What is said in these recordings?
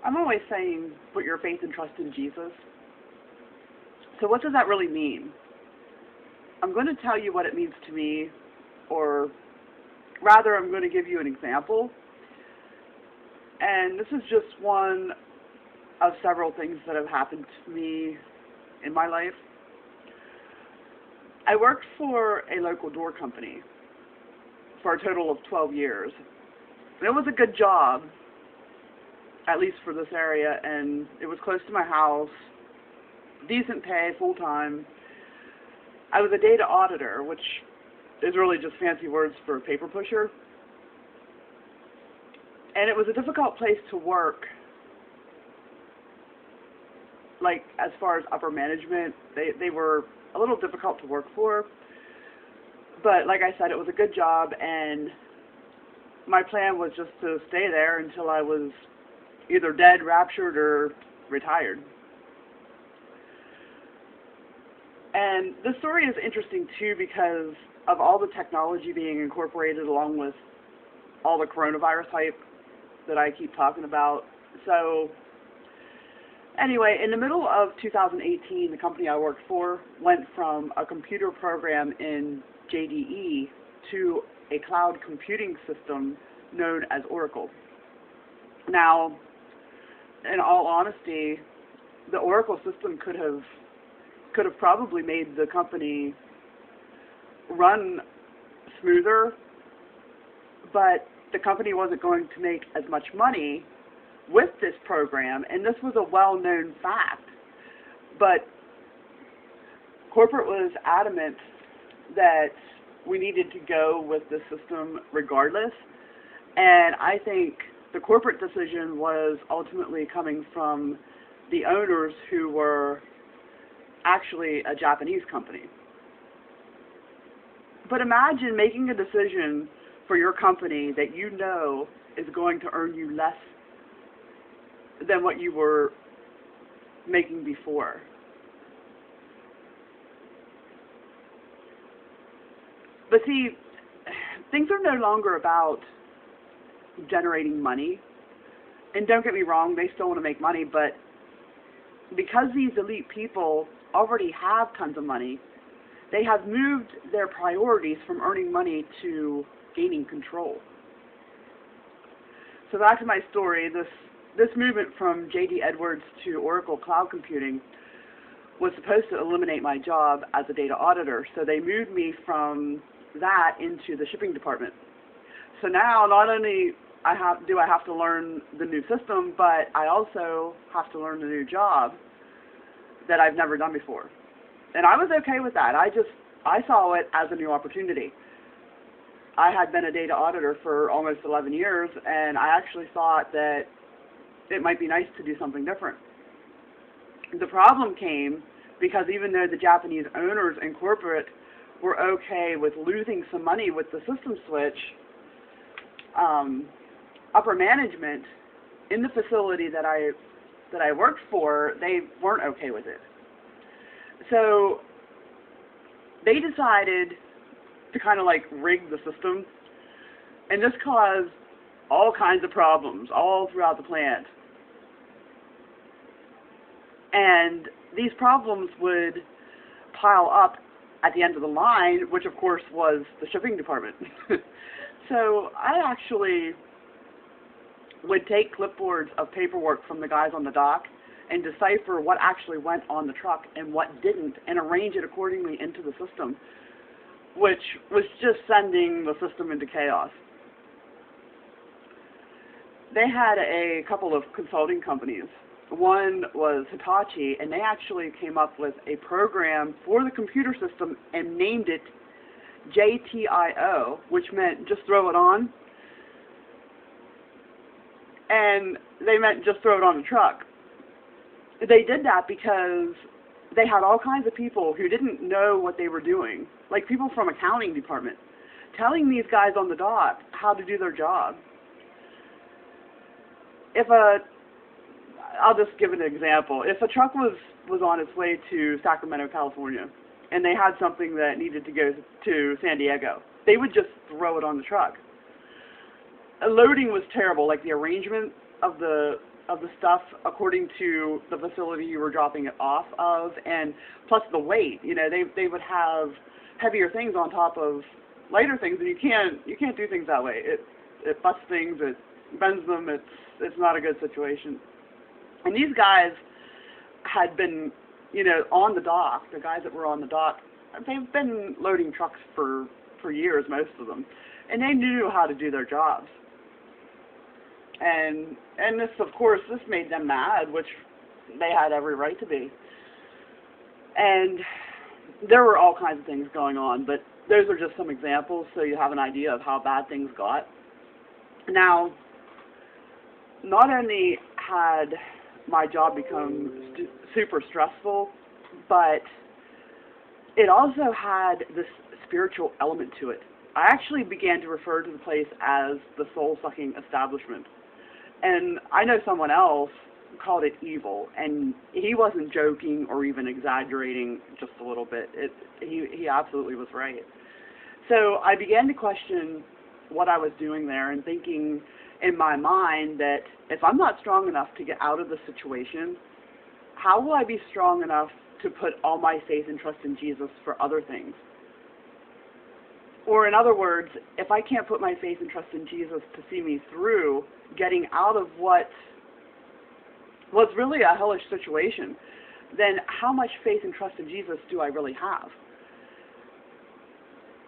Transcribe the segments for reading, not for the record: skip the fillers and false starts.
I'm always saying, put your faith and trust in Jesus. So what does that really mean? I'm going to tell you what it means to me, or rather, I'm going to give you an example. And this is just one of several things that have happened to me in my life. I worked for a local door company for a total of 12 years. And it was a good job, at least for this area, and it was close to my house, decent pay, full-time. I was a data auditor, which is really just fancy words for a paper pusher. And it was a difficult place to work. Like, as far as upper management, they were a little difficult to work for. But like I said, it was a good job, and my plan was just to stay there until I was either dead, raptured, or retired. And this story is interesting, too, because of all the technology being incorporated along with all the coronavirus hype that I keep talking about. So, anyway, in the middle of 2018, the company I worked for went from a computer program in JDE to a cloud computing system known as Oracle. Now, in all honesty, the Oracle system could have probably made the company run smoother, but the company wasn't going to make as much money with this program, and this was a well-known fact. But corporate was adamant that we needed to go with the system regardless, and I think the corporate decision was ultimately coming from the owners, who were actually a Japanese company. But imagine making a decision for your company that you know is going to earn you less than what you were making before. But see, things are no longer about generating money. And don't get me wrong, they still want to make money, but because these elite people already have tons of money, they have moved their priorities from earning money to gaining control. So back to my story, this movement from J.D. Edwards to Oracle Cloud Computing was supposed to eliminate my job as a data auditor, so they moved me from that into the shipping department. So now not only do I have to learn the new system, but I also have to learn the new job that I've never done before. And I was okay with that. I saw it as a new opportunity. I had been a data auditor for almost 11 years, and I actually thought that it might be nice to do something different. The problem came because even though the Japanese owners and corporate were okay with losing some money with the system switch, upper management in the facility that I worked for, they weren't okay with it. So they decided to kind of like rig the system, and this caused all kinds of problems all throughout the plant. And these problems would pile up at the end of the line, which of course was the shipping department. So I actually would take clipboards of paperwork from the guys on the dock and decipher what actually went on the truck and what didn't, and arrange it accordingly into the system, which was just sending the system into chaos. They had a couple of consulting companies. One was Hitachi, and they actually came up with a program for the computer system and named it JTIO, which meant just throw it on. And they meant just throw it on the truck. They did that because they had all kinds of people who didn't know what they were doing, like people from accounting department, telling these guys on the dock how to do their job. I'll just give an example. If a truck was on its way to Sacramento, California, and they had something that needed to go to San Diego, they would just throw it on the truck. Loading was terrible, like the arrangement of the of the stuff according to the facility you were dropping it off of, and plus the weight. You know, they would have heavier things on top of lighter things, and you can't do things that way. It busts things, it bends them. It's not a good situation. And these guys had been, you know, on the dock. The guys that were on the dock, they've been loading trucks for years, most of them, and they knew how to do their jobs. And this, of course, this made them mad, which they had every right to be. And there were all kinds of things going on, but those are just some examples so you have an idea of how bad things got. Now, not only had my job become super stressful, but it also had this spiritual element to it. I actually began to refer to the place as the soul-sucking establishment. And I know someone else called it evil, and he wasn't joking or even exaggerating just a little bit. He absolutely was right. So I began to question what I was doing there and thinking in my mind that if I'm not strong enough to get out of the situation, how will I be strong enough to put all my faith and trust in Jesus for other things? Or in other words, if I can't put my faith and trust in Jesus to see me through getting out of what was really a hellish situation, then how much faith and trust in Jesus do I really have?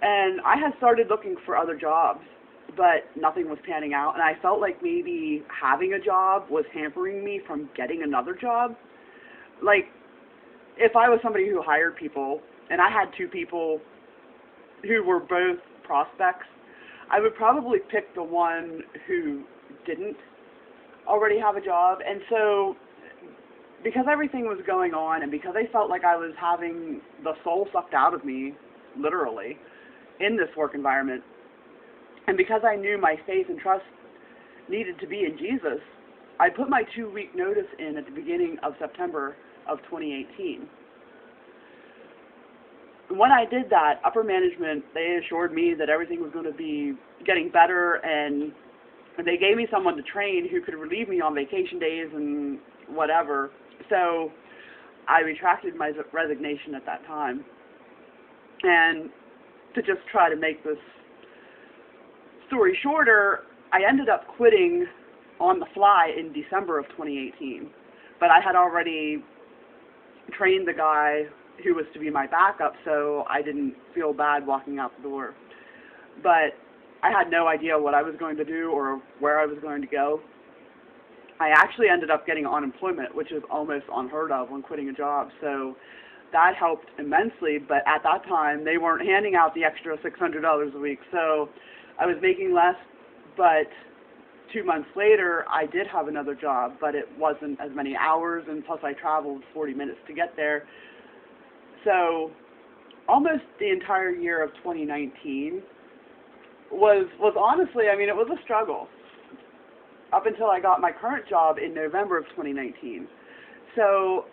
And I had started looking for other jobs, but nothing was panning out, and I felt like maybe having a job was hampering me from getting another job. Like, if I was somebody who hired people, and I had two people who were both prospects, I would probably pick the one who didn't already have a job. And so, because everything was going on, and because I felt like I was having the soul sucked out of me, literally, in this work environment, and because I knew my faith and trust needed to be in Jesus, I put my 2-week notice in at the beginning of September of 2018. When I did that, upper management, they assured me that everything was going to be getting better, and they gave me someone to train who could relieve me on vacation days and whatever. So I retracted my resignation at that time. And to just try to make this story shorter, I ended up quitting on the fly in December of 2018. But I had already trained the guy who was to be my backup, so I didn't feel bad walking out the door. But I had no idea what I was going to do or where I was going to go. I actually ended up getting unemployment, which is almost unheard of when quitting a job, so that helped immensely. But at that time, they weren't handing out the extra $600 a week, so I was making less. But 2 months later, I did have another job, but it wasn't as many hours, and plus I traveled 40 minutes to get there. So almost the entire year of 2019 was honestly, I mean, it was a struggle up until I got my current job in November of 2019. So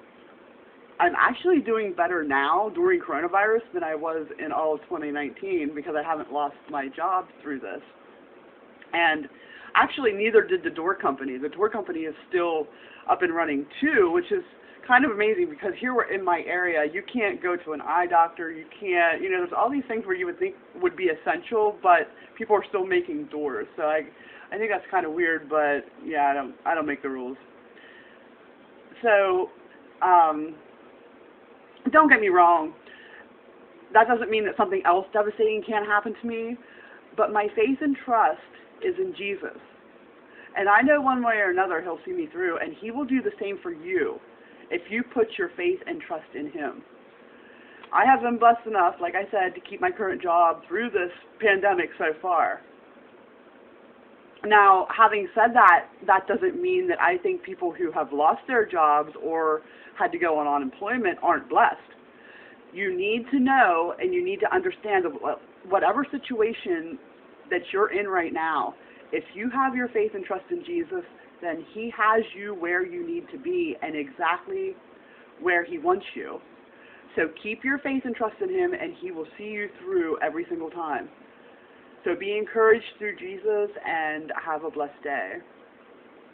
I'm actually doing better now during coronavirus than I was in all of 2019 because I haven't lost my job through this. And actually, neither did the door company. The door company is still up and running too, which is kind of amazing because here we're in my area. You can't go to an eye doctor. You can't, you know, there's all these things where you would think would be essential, but people are still making doors. So I think that's kind of weird, but yeah, I don't make the rules. So don't get me wrong. That doesn't mean that something else devastating can't happen to me, but my faith and trust is in Jesus. And I know one way or another He'll see me through, and He will do the same for you if you put your faith and trust in Him. I have been blessed enough, like I said, to keep my current job through this pandemic so far. Now, having said that, that doesn't mean that I think people who have lost their jobs or had to go on unemployment aren't blessed. You need to know and you need to understand that whatever situation that you're in right now, if you have your faith and trust in Jesus, then He has you where you need to be and exactly where He wants you. So keep your faith and trust in Him, and He will see you through every single time. So be encouraged through Jesus, and have a blessed day.